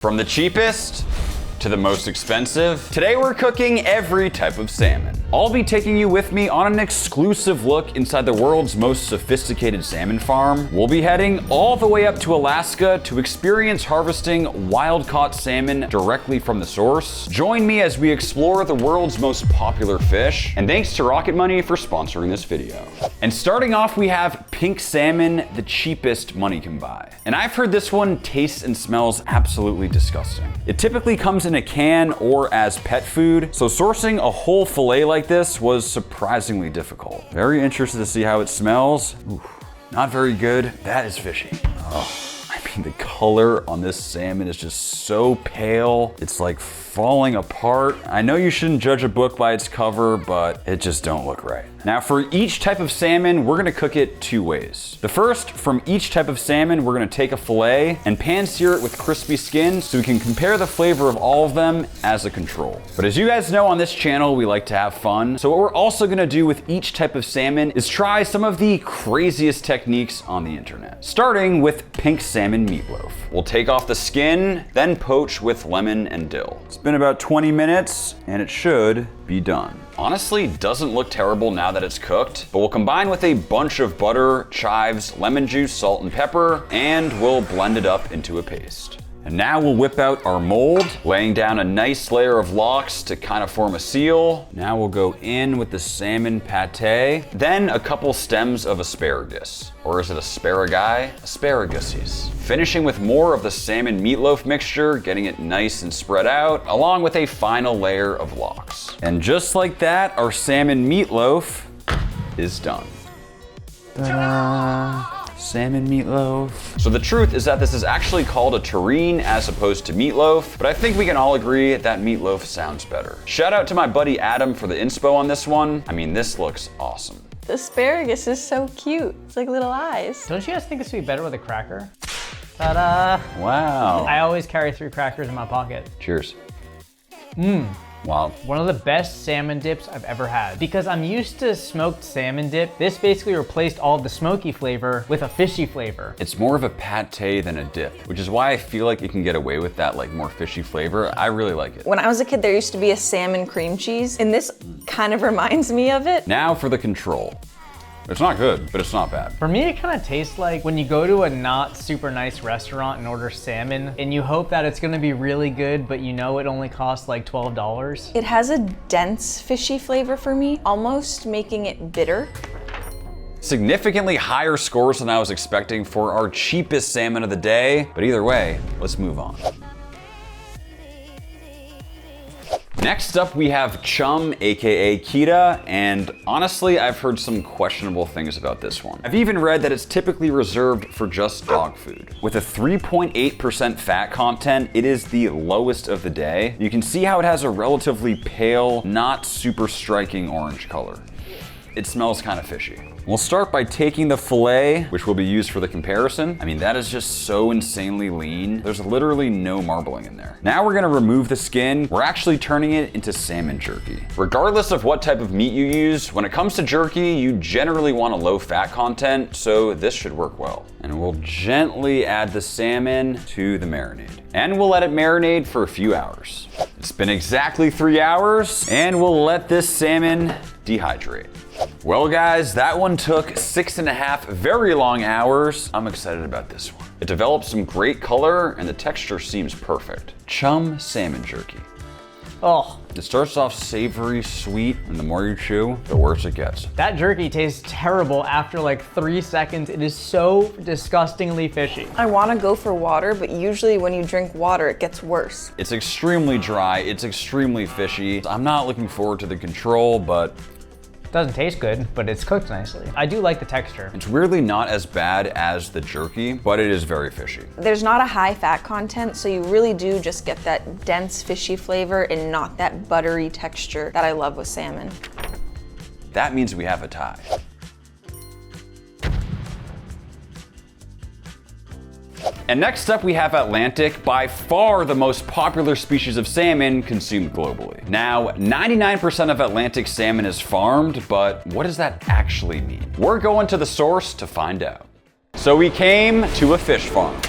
From the cheapest to the most expensive, today we're cooking every type of salmon. I'll be taking you with me on an exclusive look inside the world's most sophisticated salmon farm. We'll be heading all the way up to Alaska to experience harvesting wild-caught salmon directly from the source. Join me as we explore the world's most popular fish, and thanks to Rocket Money for sponsoring this video. And starting off, we have pink salmon, the cheapest money can buy. And I've heard this one tastes and smells absolutely disgusting. It typically comes in a can or as pet food, so sourcing a whole fillet like this was surprisingly difficult. Very interested to see how it smells. Ooh, not very good. That is fishy. Oh, I mean, the color on this salmon is just so pale. It's like falling apart. I know you shouldn't judge a book by its cover, but it just don't look right. Now, for each type of salmon, we're gonna cook it two ways. The first, from each type of salmon, we're gonna take a fillet and pan-sear it with crispy skin so we can compare the flavor of all of them as a control. But as you guys know, on this channel, we like to have fun. So what we're also gonna do with each type of salmon is try some of the craziest techniques on the internet. Starting with pink salmon meatloaf. We'll take off the skin, then poach with lemon and dill. It's been about 20 minutes and it should be done. Honestly, doesn't look terrible now that it's cooked, but we'll combine with a bunch of butter, chives, lemon juice, salt, and pepper, and we'll blend it up into a paste. And now we'll whip out our mold, laying down a nice layer of lox to kind of form a seal. Now we'll go in with the salmon pate, then a couple stems of asparagus. Or is it asparagi? Asparaguses. Finishing with more of the salmon meatloaf mixture, getting it nice and spread out, along with a final layer of lox. And just like that, our salmon meatloaf is done. Ta-da! Salmon meatloaf. So the truth is that this is actually called a terrine as opposed to meatloaf, but I think we can all agree that meatloaf sounds better. Shout out to my buddy Adam for the inspo on this one. I mean, this looks awesome. The asparagus is so cute. It's like little eyes. Don't you guys think this would be better with a cracker? Ta-da! Wow. I always carry 3 crackers in my pocket. Cheers. Mmm. Wow. One of the best salmon dips I've ever had. Because I'm used to smoked salmon dip, this basically replaced all of the smoky flavor with a fishy flavor. It's more of a pate than a dip, which is why I feel like it can get away with that like more fishy flavor. I really like it. When I was a kid, there used to be a salmon cream cheese, and this kind of reminds me of it. Now for the control. It's not good, but it's not bad. For me, it kind of tastes like when you go to a not super nice restaurant and order salmon, and you hope that it's gonna be really good, but you know it only costs like $12. It has a dense fishy flavor for me, almost making it bitter. Significantly higher scores than I was expecting for our cheapest salmon of the day, but either way, let's move on. Next up, we have Chum, aka Kita, and honestly, I've heard some questionable things about this one. I've even read that it's typically reserved for just dog food. With a 3.8% fat content, it is the lowest of the day. You can see how it has a relatively pale, not super striking orange color. It smells kind of fishy. We'll start by taking the fillet, which will be used for the comparison. I mean, that is just so insanely lean. There's literally no marbling in there. Now we're gonna remove the skin. We're actually turning it into salmon jerky. Regardless of what type of meat you use, when it comes to jerky, you generally want a low fat content, so this should work well. And we'll gently add the salmon to the marinade. And we'll let it marinate for a few hours. It's been exactly 3 hours, and we'll let this salmon dehydrate. Well guys, that one took 6.5 very long hours. I'm excited about this one. It developed some great color and the texture seems perfect. Chum salmon jerky. Oh. It starts off savory, sweet, and the more you chew, the worse it gets. That jerky tastes terrible after like 3 seconds. It is so disgustingly fishy. I want to go for water, but usually when you drink water, it gets worse. It's extremely dry, it's extremely fishy. I'm not looking forward to the control, but doesn't taste good, but it's cooked nicely. I do like the texture. It's weirdly not as bad as the jerky, but it is very fishy. There's not a high fat content, so you really do just get that dense fishy flavor and not that buttery texture that I love with salmon. That means we have a tie. And next up we have Atlantic, by far the most popular species of salmon consumed globally. Now, 99% of Atlantic salmon is farmed, but what does that actually mean? We're going to the source to find out. So we came to a fish farm.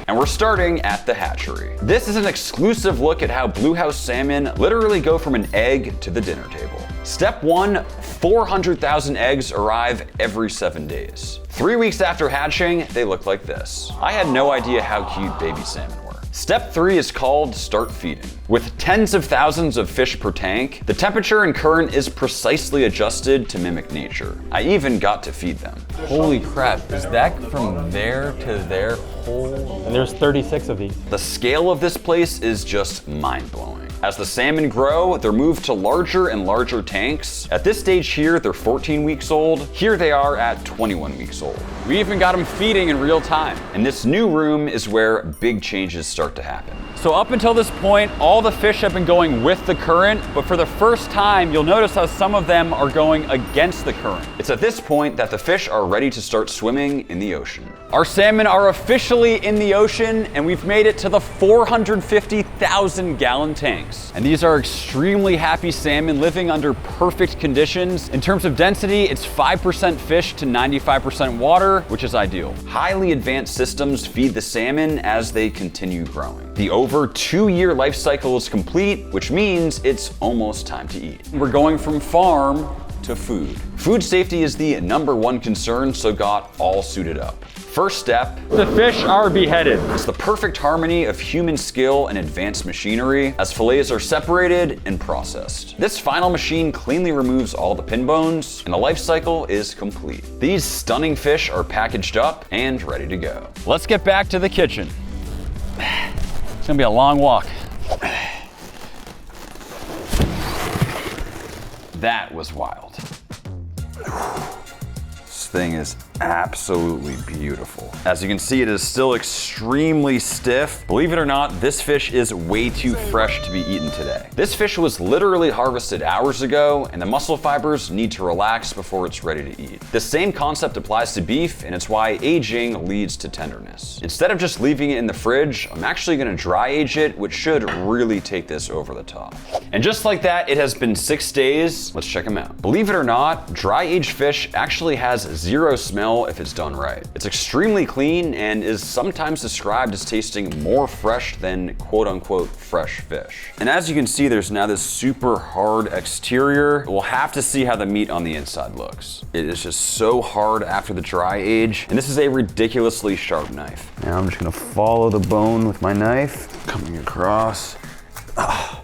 And we're starting at the hatchery. This is an exclusive look at how Bluehouse salmon literally go from an egg to the dinner table. Step 1, 400,000 eggs arrive every 7 days. 3 weeks after hatching, they look like this. I had no idea how cute baby salmon were. Step 3 is called start feeding. With tens of thousands of fish per tank, the temperature and current is precisely adjusted to mimic nature. I even got to feed them. Holy crap, is that from there to there? And there's 36 of these. The scale of this place is just mind-blowing. As the salmon grow, they're moved to larger and larger tanks. At this stage here, they're 14 weeks old. Here they are at 21 weeks old. We even got them feeding in real time. And this new room is where big changes start to happen. So up until this point, all the fish have been going with the current, but for the first time, you'll notice how some of them are going against the current. It's at this point that the fish are ready to start swimming in the ocean. Our salmon are officially in the ocean, and we've made it to the 450,000 gallon tanks. And these are extremely happy salmon living under perfect conditions. In terms of density, it's 5% fish to 95% water, which is ideal. Highly advanced systems feed the salmon as they continue growing. The over 2-year life cycle is complete, which means it's almost time to eat. We're going from farm to food. Food safety is the #1 concern, so got all suited up. First step, the fish are beheaded. It's the perfect harmony of human skill and advanced machinery as fillets are separated and processed. This final machine cleanly removes all the pin bones and the life cycle is complete. These stunning fish are packaged up and ready to go. Let's get back to the kitchen. It's gonna be a long walk. That was wild. This thing is absolutely beautiful. As you can see, it is still extremely stiff. Believe it or not, this fish is way too fresh to be eaten today. This fish was literally harvested hours ago, and the muscle fibers need to relax before it's ready to eat. The same concept applies to beef, and it's why aging leads to tenderness. Instead of just leaving it in the fridge, I'm actually gonna dry age it, which should really take this over the top. And just like that, it has been 6 days. Let's check them out. Believe it or not, dry aged fish actually has zero smell if it's done right. It's extremely clean and is sometimes described as tasting more fresh than quote unquote fresh fish. And as you can see, there's now this super hard exterior. We'll have to see how the meat on the inside looks. It is just so hard after the dry age. And this is a ridiculously sharp knife. Now I'm just gonna follow the bone with my knife, coming across.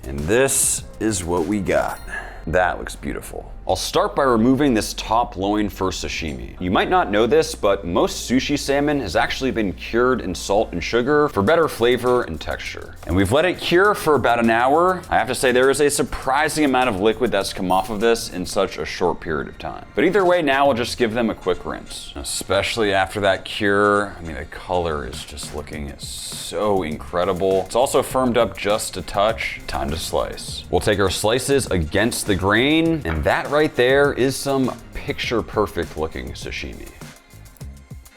And this is what we got. That looks beautiful. I'll start by removing this top loin for sashimi. You might not know this, but most sushi salmon has actually been cured in salt and sugar for better flavor and texture. And we've let it cure for about an hour. I have to say there is a surprising amount of liquid that's come off of this in such a short period of time. But either way, now I'll just give them a quick rinse. Especially after that cure, I mean, the color is just looking so incredible. It's also firmed up just a touch. Time to slice. We'll take our slices against the grain, and that right there is some picture perfect looking sashimi.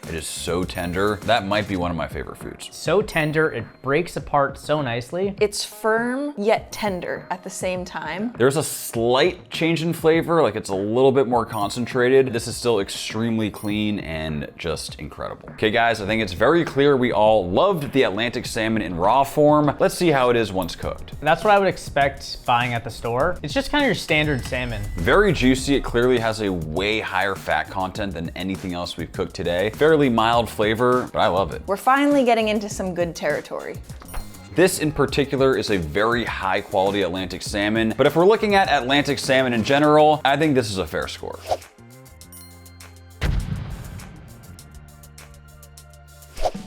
It is so tender. That might be one of my favorite foods. So tender, it breaks apart so nicely. It's firm yet tender at the same time. There's a slight change in flavor, like it's a little bit more concentrated. This is still extremely clean and just incredible. Okay guys, I think it's very clear we all loved the Atlantic salmon in raw form. Let's see how it is once cooked. That's what I would expect buying at the store. It's just kind of your standard salmon. Very juicy. It clearly has a way higher fat content than anything else we've cooked today. Fairly mild flavor, but I love it. We're finally getting into some good territory. This in particular is a very high quality Atlantic salmon, but if we're looking at Atlantic salmon in general, I think this is a fair score.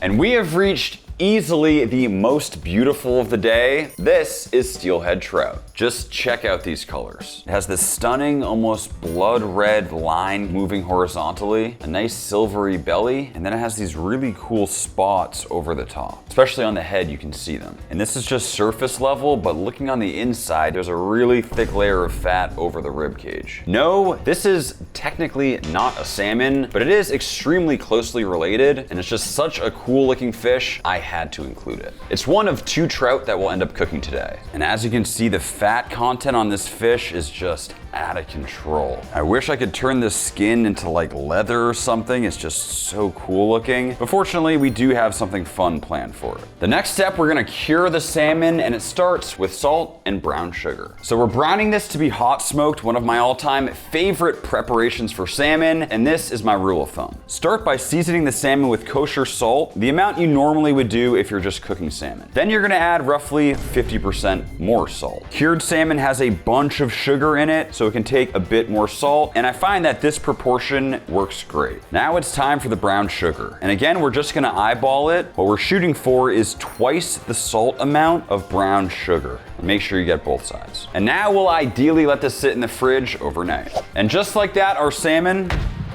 And we have reached easily the most beautiful of the day. This is Steelhead trout. Just check out these colors. It has this stunning, almost blood red line moving horizontally, a nice silvery belly, and then it has these really cool spots over the top. Especially on the head, you can see them. And this is just surface level, but looking on the inside, there's a really thick layer of fat over the rib cage. No, this is technically not a salmon, but it is extremely closely related, and it's just such a cool looking fish, I had to include it. It's one of 2 trout that we'll end up cooking today. And as you can see, the fat content on this fish is just out of control. I wish I could turn this skin into like leather or something. It's just so cool looking. But fortunately, we do have something fun planned for it. The next step, we're gonna cure the salmon, and it starts with salt and brown sugar. So we're browning this to be hot smoked, one of my all-time favorite preparations for salmon, and this is my rule of thumb. Start by seasoning the salmon with kosher salt, the amount you normally would do if you're just cooking salmon. Then you're gonna add roughly 50% more salt. Cured salmon has a bunch of sugar in it, so it can take a bit more salt, and I find that this proportion works great. Now it's time for the brown sugar. And again, we're just gonna eyeball it. What we're shooting for is twice the salt amount of brown sugar. Make sure you get both sides. And now we'll ideally let this sit in the fridge overnight. And just like that, our salmon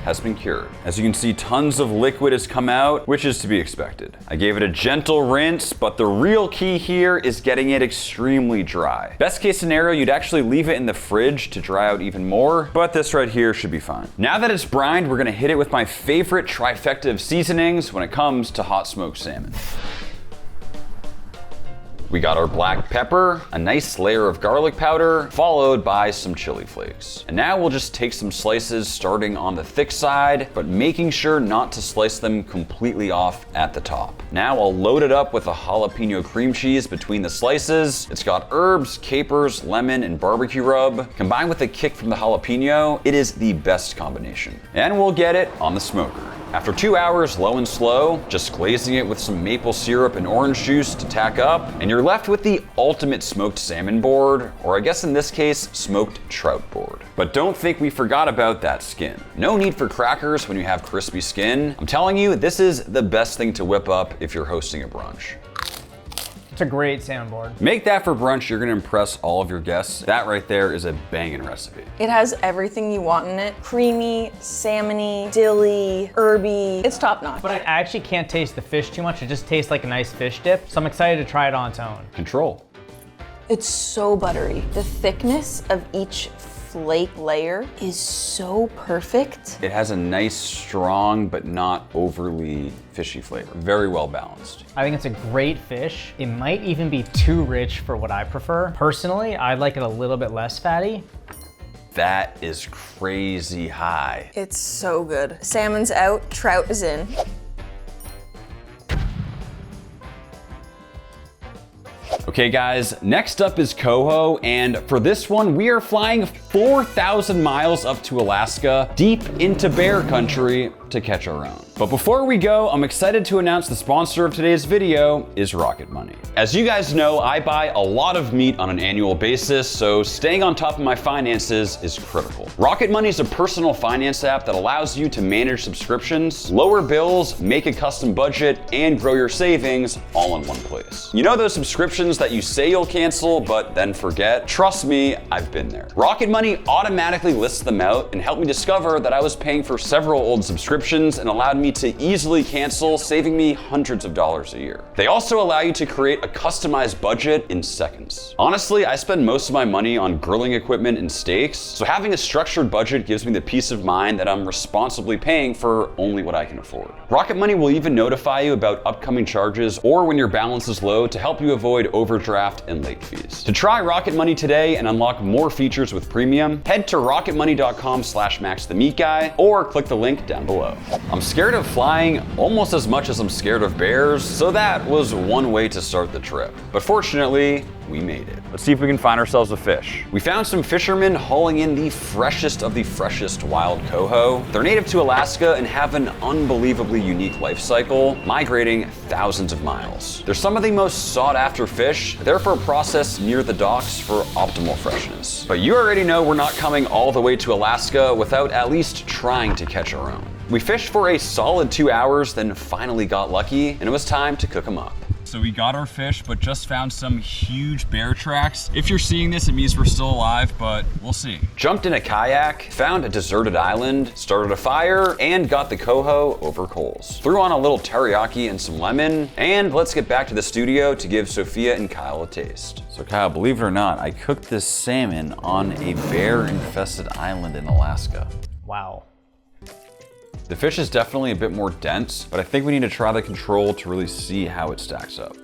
has been cured. As you can see, tons of liquid has come out, which is to be expected. I gave it a gentle rinse, but the real key here is getting it extremely dry. Best case scenario, you'd actually leave it in the fridge to dry out even more, but this right here should be fine. Now that it's brined, we're gonna hit it with my favorite trifecta of seasonings when it comes to hot smoked salmon. We got our black pepper, a nice layer of garlic powder, followed by some chili flakes. And now we'll just take some slices starting on the thick side, but making sure not to slice them completely off at the top. Now I'll load it up with a jalapeno cream cheese between the slices. It's got herbs, capers, lemon, and barbecue rub. Combined with a kick from the jalapeno, it is the best combination. And we'll get it on the smoker. After 2 hours, low and slow, just glazing it with some maple syrup and orange juice to tack up, and you're left with the ultimate smoked salmon board, or I guess in this case, smoked trout board. But don't think we forgot about that skin. No need for crackers when you have crispy skin. I'm telling you, this is the best thing to whip up if you're hosting a brunch. It's a great salmon board. Make that for brunch, you're gonna impress all of your guests. That right there is a banging recipe. It has everything you want in it. Creamy, salmony, dilly, herby. It's top notch. But I actually can't taste the fish too much. It just tastes like a nice fish dip. So I'm excited to try it on its own. Control. It's so buttery. The thickness of each flake layer is so perfect. It has a nice, strong, but not overly fishy flavor. Very well balanced. I think it's a great fish. It might even be too rich for what I prefer. Personally, I'd like it a little bit less fatty. That is crazy high. It's so good. Salmon's out, trout is in. Okay guys, next up is Coho, and for this one, we are flying 4,000 miles up to Alaska, deep into bear country to catch our own. But before we go, I'm excited to announce the sponsor of today's video is Rocket Money. As you guys know, I buy a lot of meat on an annual basis, so staying on top of my finances is critical. Rocket Money is a personal finance app that allows you to manage subscriptions, lower bills, make a custom budget, and grow your savings all in one place. You know those subscriptions that you say you'll cancel, but then forget? Trust me, I've been there. Rocket Money automatically lists them out and helped me discover that I was paying for several old subscriptions and allowed me to easily cancel, saving me hundreds of dollars a year. They also allow you to create a customized budget in seconds. Honestly, I spend most of my money on grilling equipment and steaks, so having a structured budget gives me the peace of mind that I'm responsibly paying for only what I can afford. Rocket Money will even notify you about upcoming charges or when your balance is low to help you avoid overdraft and late fees. To try Rocket Money today and unlock more features with premium, head to rocketmoney.com/maxthemeatguy or click the link down below. I'm scared of flying almost as much as I'm scared of bears, so that was one way to start the trip. But fortunately, we made it. Let's see if we can find ourselves a fish. We found some fishermen hauling in the freshest of the freshest wild coho. They're native to Alaska and have an unbelievably unique life cycle, migrating thousands of miles. They're some of the most sought after fish, therefore processed near the docks for optimal freshness. But you already know we're not coming all the way to Alaska without at least trying to catch our own. We fished for a solid 2 hours, then finally got lucky, and it was time to cook them up. So we got our fish, but just found some huge bear tracks. If you're seeing this, it means we're still alive, but we'll see. Jumped in a kayak, found a deserted island, started a fire, and got the coho over coals. Threw on a little teriyaki and some lemon, and let's get back to the studio to give Sophia and Kyle a taste. So Kyle, believe it or not, I cooked this salmon on a bear-infested island in Alaska. Wow. The fish is definitely a bit more dense, but I think we need to try the control to really see how it stacks up.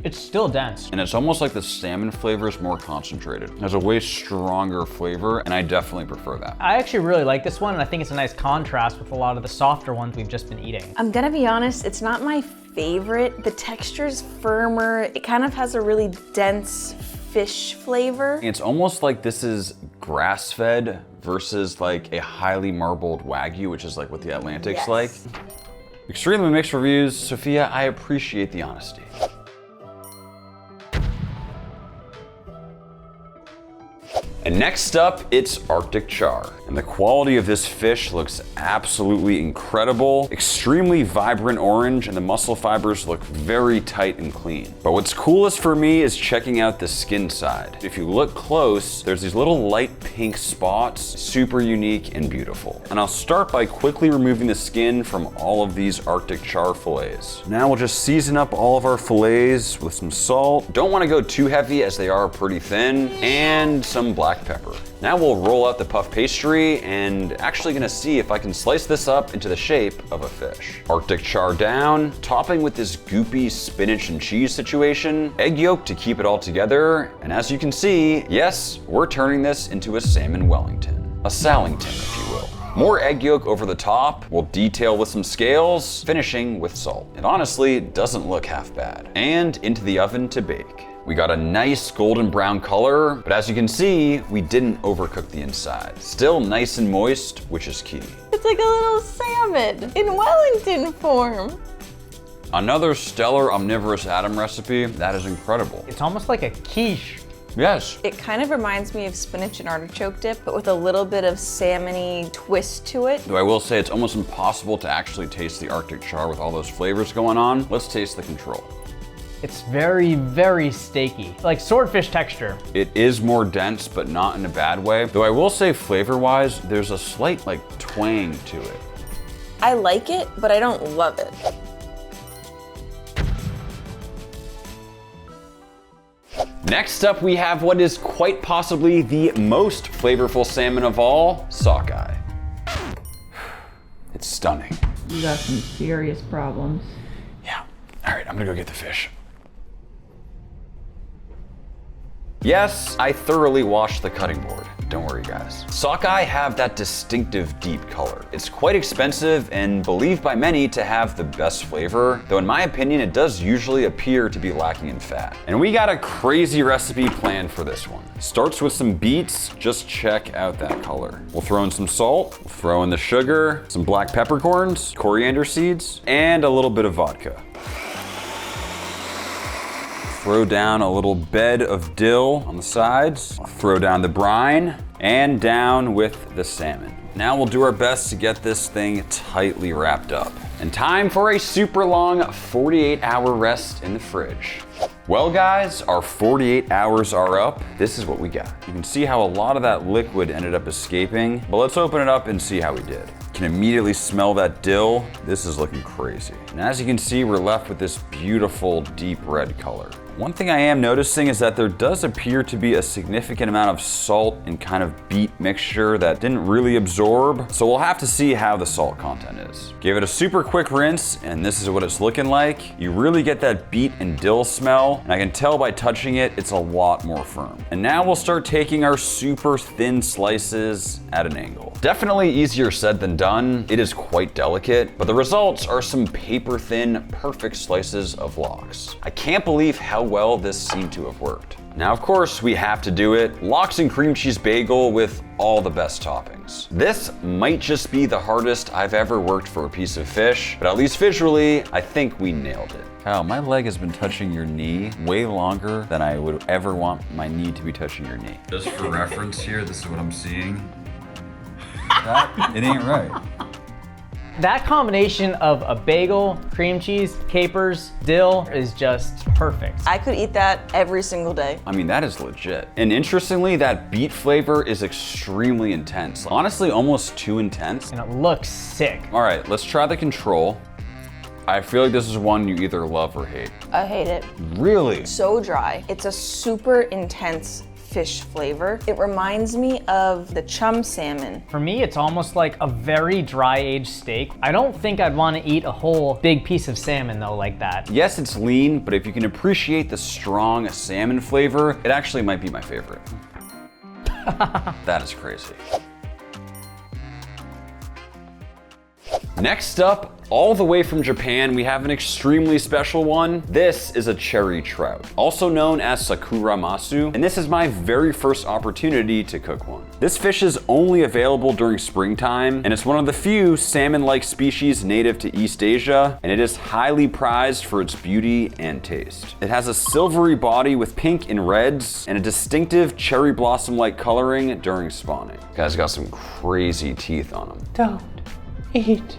It's still dense. And it's almost like the salmon flavor is more concentrated. It has a way stronger flavor, and I definitely prefer that. I actually really like this one, and I think it's a nice contrast with a lot of the softer ones we've just been eating. I'm gonna be honest, it's not my favorite. The texture's firmer. It kind of has a really dense fish flavor. It's almost like this is grass-fed versus like a highly marbled Wagyu, which is like what the Atlantic's Yes. like. Extremely mixed reviews. Sophia, I appreciate the honesty. And next up, it's Arctic Char. And the quality of this fish looks absolutely incredible. Extremely vibrant orange, and the muscle fibers look very tight and clean. But what's coolest for me is checking out the skin side. If you look close, there's these little light pink spots, super unique and beautiful. And I'll start by quickly removing the skin from all of these Arctic Char fillets. Now we'll just season up all of our fillets with some salt. Don't want to go too heavy as they are pretty thin, and some black pepper. Now we'll roll out the puff pastry and actually gonna see if I can slice this up into the shape of a fish. Arctic Char down, topping with this goopy spinach and cheese situation, egg yolk to keep it all together, and as you can see, yes, we're turning this into a salmon Wellington. A Salington, if you will. More egg yolk over the top, we'll detail with some scales, finishing with salt. It honestly doesn't look half bad. And into the oven to bake. We got a nice golden brown color, but as you can see, we didn't overcook the inside. Still nice and moist, which is key. It's like a little salmon in Wellington form. Another stellar omnivorous Adam recipe. That is incredible. It's almost like a quiche. Yes. It kind of reminds me of spinach and artichoke dip, but with a little bit of salmony twist to it. Though I will say it's almost impossible to actually taste the Arctic Char with all those flavors going on. Let's taste the control. It's very, very steaky, like swordfish texture. It is more dense, but not in a bad way. Though I will say flavor-wise, there's a slight like twang to it. I like it, but I don't love it. Next up, we have what is quite possibly the most flavorful salmon of all, sockeye. It's stunning. You got some serious problems. Yeah. All right, I'm gonna go get the fish. Yes, I thoroughly washed the cutting board. Don't worry, guys. Sockeye have that distinctive deep color. It's quite expensive and believed by many to have the best flavor, though in my opinion, it does usually appear to be lacking in fat. And we got a crazy recipe planned for this one. Starts with some beets, just check out that color. We'll throw in some salt, we'll throw in the sugar, some black peppercorns, coriander seeds, and a little bit of vodka. Throw down a little bed of dill on the sides. I'll throw down the brine and down with the salmon. Now we'll do our best to get this thing tightly wrapped up. And time for a super long 48-hour rest in the fridge. Well guys, our 48 hours are up. This is what we got. You can see how a lot of that liquid ended up escaping, but let's open it up and see how we did. You can immediately smell that dill. This is looking crazy. And as you can see, we're left with this beautiful deep red color. One thing I am noticing is that there does appear to be a significant amount of salt and kind of beet mixture that didn't really absorb. So we'll have to see how the salt content is. Gave it a super quick rinse, and this is what it's looking like. You really get that beet and dill smell, and I can tell by touching it, it's a lot more firm. And now we'll start taking our super thin slices at an angle. Definitely easier said than done. It is quite delicate, but the results are some paper thin, perfect slices of lox. I can't believe how well this seemed to have worked. Now, of course, we have to do it. Lox and cream cheese bagel with all the best toppings. This might just be the hardest I've ever worked for a piece of fish, but at least visually, I think we nailed it. Kyle, my leg has been touching your knee way longer than I would ever want my knee to be touching your knee. Just for reference here, this is what I'm seeing. It ain't right. That combination of a bagel, cream cheese, capers, dill is just perfect. I could eat that every single day. I mean, that is legit. And interestingly, that beet flavor is extremely intense. Honestly, almost too intense. And it looks sick. All right, let's try the control. I feel like this is one you either love or hate. I hate it. Really? So dry. It's a super intense fish flavor. It reminds me of the chum salmon. For me, it's almost like a very dry aged steak. I don't think I'd want to eat a whole big piece of salmon though like that. Yes, it's lean, but if you can appreciate the strong salmon flavor, it actually might be my favorite. That is crazy. Next up, all the way from Japan, we have an extremely special one. This is a cherry trout, also known as sakura masu, and this is my very first opportunity to cook one. This fish is only available during springtime, and it's one of the few salmon-like species native to East Asia, and it is highly prized for its beauty and taste. It has a silvery body with pink and reds, and a distinctive cherry blossom-like coloring during spawning. Guy's got some crazy teeth on him. Don't eat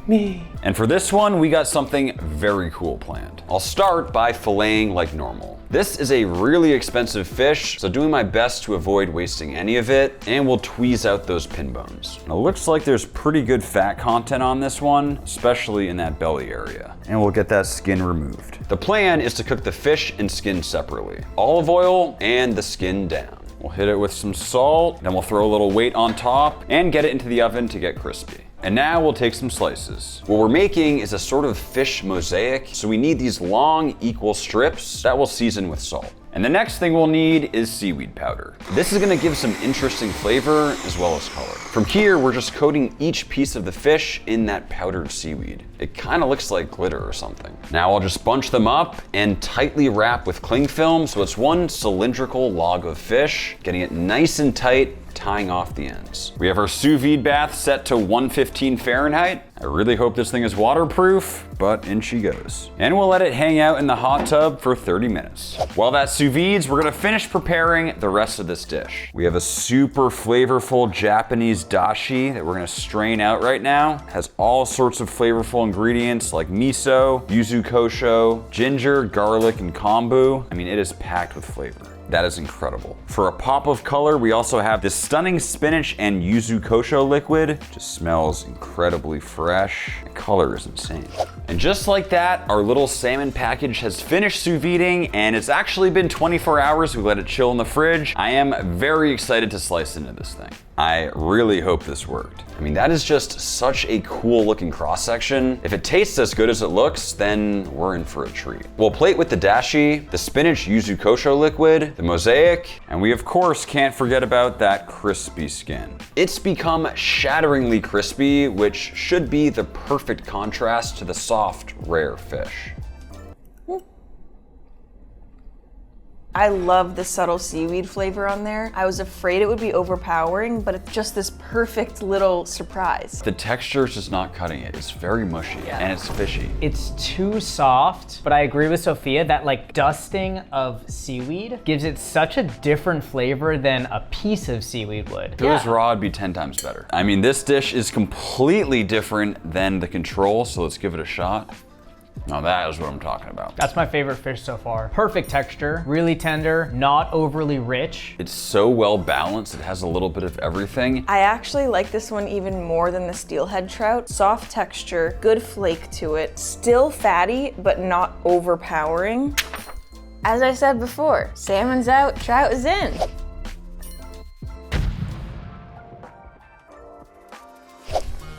me. And for this one, we got something very cool planned. I'll start by filleting like normal. This is a really expensive fish, so doing my best to avoid wasting any of it, and we'll tweeze out those pin bones. Now, it looks like there's pretty good fat content on this one, especially in that belly area. And we'll get that skin removed. The plan is to cook the fish and skin separately. Olive oil and the skin down. We'll hit it with some salt, then we'll throw a little weight on top and get it into the oven to get crispy. And now we'll take some slices. What we're making is a sort of fish mosaic, so we need these long, equal strips that we'll season with salt. And the next thing we'll need is seaweed powder. This is gonna give some interesting flavor as well as color. From here, we're just coating each piece of the fish in that powdered seaweed. It kinda looks like glitter or something. Now I'll just bunch them up and tightly wrap with cling film so it's one cylindrical log of fish, getting it nice and tight, tying off the ends. We have our sous vide bath set to 115 Fahrenheit. I really hope this thing is waterproof, but in she goes. And we'll let it hang out in the hot tub for 30 minutes. While that sous vide's, we're gonna finish preparing the rest of this dish. We have a super flavorful Japanese dashi that we're gonna strain out right now. It has all sorts of flavorful ingredients like miso, yuzu kosho, ginger, garlic, and kombu. I mean, it is packed with flavor. That is incredible. For a pop of color, we also have this stunning spinach and yuzu kosho liquid. It just smells incredibly fresh. The color is insane. And just like that, our little salmon package has finished sous videing, and it's actually been 24 hours. We let it chill in the fridge. I am very excited to slice into this thing. I really hope this worked. I mean, that is just such a cool looking cross section. If it tastes as good as it looks, then we're in for a treat. We'll plate with the dashi, the spinach yuzu kosho liquid, the mosaic, and we of course can't forget about that crispy skin. It's become shatteringly crispy, which should be the perfect contrast to the soft, rare fish. I love the subtle seaweed flavor on there. I was afraid it would be overpowering, but it's just this perfect little surprise. The texture is just not cutting it. It's very mushy and it's fishy. It's too soft, but I agree with Sophia that like dusting of seaweed gives it such a different flavor than a piece of seaweed would. If it was raw, it'd be 10 times better. I mean, this dish is completely different than the control, so let's give it a shot. Now that is what I'm talking about. That's my favorite fish so far. Perfect texture, really tender, not overly rich. It's so well balanced. It has a little bit of everything. I actually like this one even more than the steelhead trout. Soft texture, good flake to it, still fatty, but not overpowering. As I said before, salmon's out, trout is in.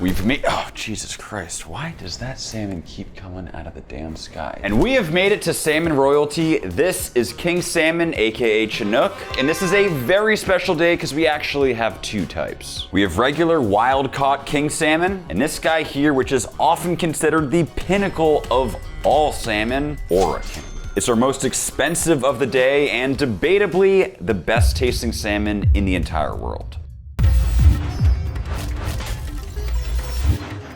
We've made, oh Jesus Christ, why does that salmon keep coming out of the damn sky? And we have made it to salmon royalty. This is king salmon, AKA Chinook. And this is a very special day because we actually have two types. We have regular wild caught king salmon, and this guy here, which is often considered the pinnacle of all salmon, Ora King. It's our most expensive of the day and debatably the best tasting salmon in the entire world.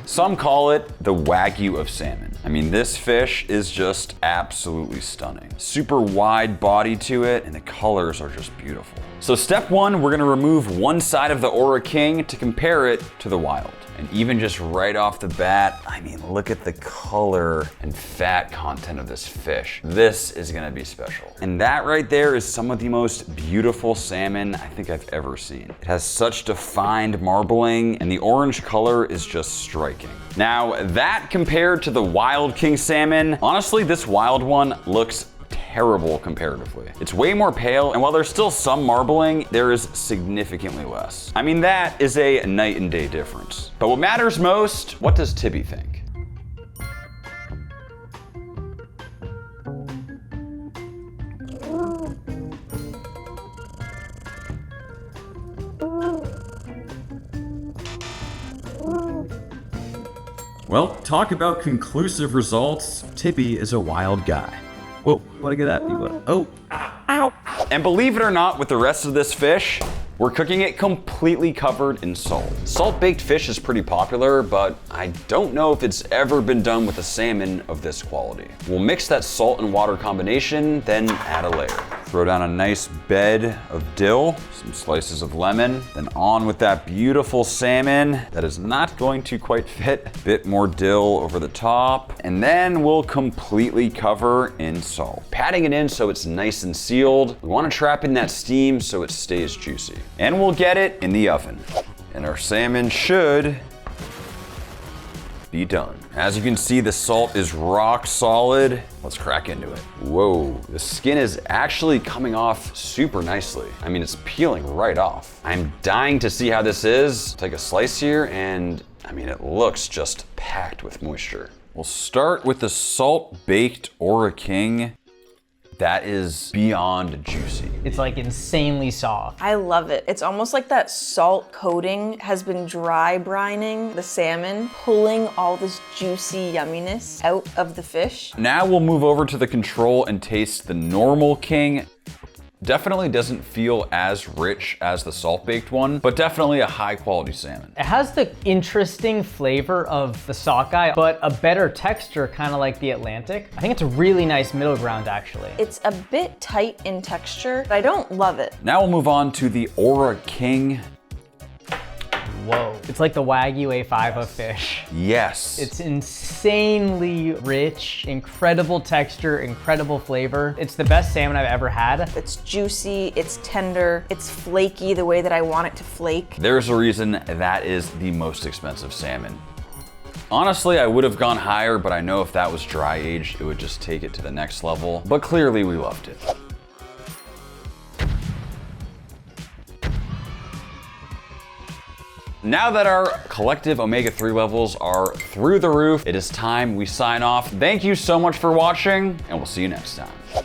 Some call it the Wagyu of salmon. I mean, this fish is just absolutely stunning. Super wide body to it, and the colors are just beautiful. So step one, we're gonna remove one side of the Ora King to compare it to the wild. And even just right off the bat, I mean, look at the color and fat content of this fish. This is gonna be special. And that right there is some of the most beautiful salmon I think I've ever seen. It has such defined marbling, and the orange color is just striking. Now, that compared to the wild king salmon, honestly, this wild one looks terrible comparatively. It's way more pale, and while there's still some marbling, there is significantly less. I mean, that is a night and day difference. But what matters most, what does Tibby think? Well, talk about conclusive results. Tibby is a wild guy. Whoa, what did I get that? Oh, ow. And believe it or not, with the rest of this fish, we're cooking it completely covered in salt. Salt-baked fish is pretty popular, but I don't know if it's ever been done with a salmon of this quality. We'll mix that salt and water combination, then add a layer. Throw down a nice bed of dill, some slices of lemon, then on with that beautiful salmon that is not going to quite fit. A bit more dill over the top, and then we'll completely cover in salt. Patting it in so it's nice and sealed. We want to trap in that steam so it stays juicy. And we'll get it in the oven. And our salmon should be done. As you can see, the salt is rock solid. Let's crack into it. Whoa, the skin is actually coming off super nicely. I mean, it's peeling right off. I'm dying to see how this is. Take a slice here, and I mean, it looks just packed with moisture. We'll start with the salt-baked Ora King. That is beyond juicy. It's like insanely soft. I love it. It's almost like that salt coating has been dry brining the salmon, pulling all this juicy yumminess out of the fish. Now we'll move over to the control and taste the normal king. Definitely doesn't feel as rich as the salt-baked one, but definitely a high quality salmon. It has the interesting flavor of the sockeye, but a better texture, kind of like the Atlantic. I think it's a really nice middle ground, actually. It's a bit tight in texture, but I don't love it. Now we'll move on to the Ora King. Whoa. It's like the Wagyu A5 of fish. Yes. It's insanely rich, incredible texture, incredible flavor. It's the best salmon I've ever had. It's juicy, it's tender, it's flaky the way that I want it to flake. There's a reason that is the most expensive salmon. Honestly, I would have gone higher, but I know if that was dry aged, it would just take it to the next level. But clearly we loved it. Now that our collective omega-3 levels are through the roof, it is time we sign off. Thank you so much for watching, and we'll see you next time.